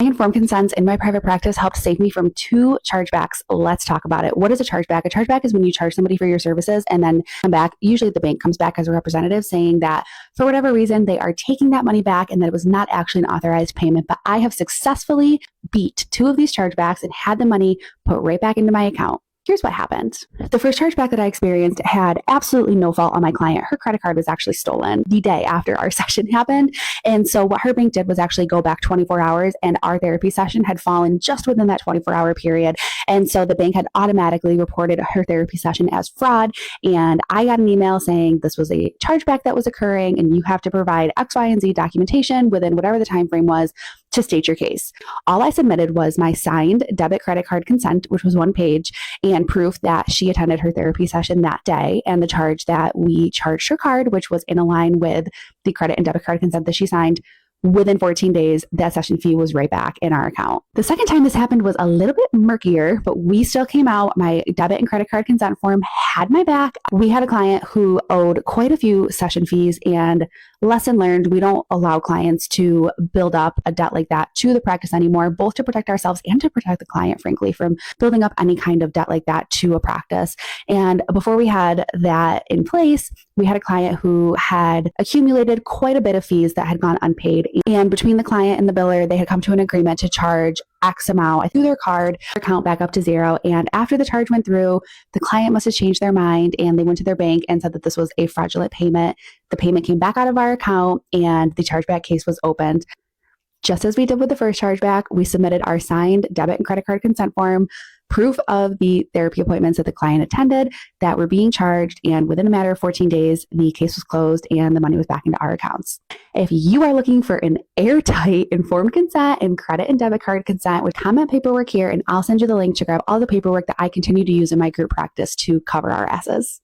Informed consents in my private practice helped save me from 2 chargebacks. Let's talk about it. What is a chargeback? A chargeback is when you charge somebody for your services and then come back. Usually the bank comes back as a representative saying that for whatever reason, they are taking that money back and that it was not actually an authorized payment. But I have successfully beat 2 of these chargebacks and had the money put right back into my account. Here's what happened. The first chargeback that I experienced had absolutely no fault on my client. Her credit card was actually stolen the day after our session happened. And so what her bank did was actually go back 24 hours and our therapy session had fallen just within that 24-hour period. And so the bank had automatically reported her therapy session as fraud. And I got an email saying this was a chargeback that was occurring and you have to provide X, Y, and Z documentation within whatever the time frame was to state your case. All I submitted was my signed debit credit card consent, which was 1 page, and proof that she attended her therapy session that day, and the charge that we charged her card, which was in line with the credit and debit card consent that she signed. Within 14 days, that session fee was right back in our account. The second time this happened was a little bit murkier, but we still came out. My debit and credit card consent form had my back. We had a client who owed quite a few session fees, and lesson learned, we don't allow clients to build up a debt like that to the practice anymore, both to protect ourselves and to protect the client, frankly, from building up any kind of debt like that to a practice. And before we had that in place, we had a client who had accumulated quite a bit of fees that had gone unpaid. And between the client and the biller, they had come to an agreement to charge X amount. I threw their card account back up to 0. And after the charge went through, the client must have changed their mind and they went to their bank and said that this was a fraudulent payment. The payment came back out of our account and the chargeback case was opened. Just as we did with the first chargeback, we submitted our signed debit and credit card consent form, proof of the therapy appointments that the client attended that were being charged, and within a matter of 14 days, the case was closed and the money was back into our accounts. If you are looking for an airtight informed consent and credit and debit card consent with comment paperwork here, and I'll send you the link to grab all the paperwork that I continue to use in my group practice to cover our asses.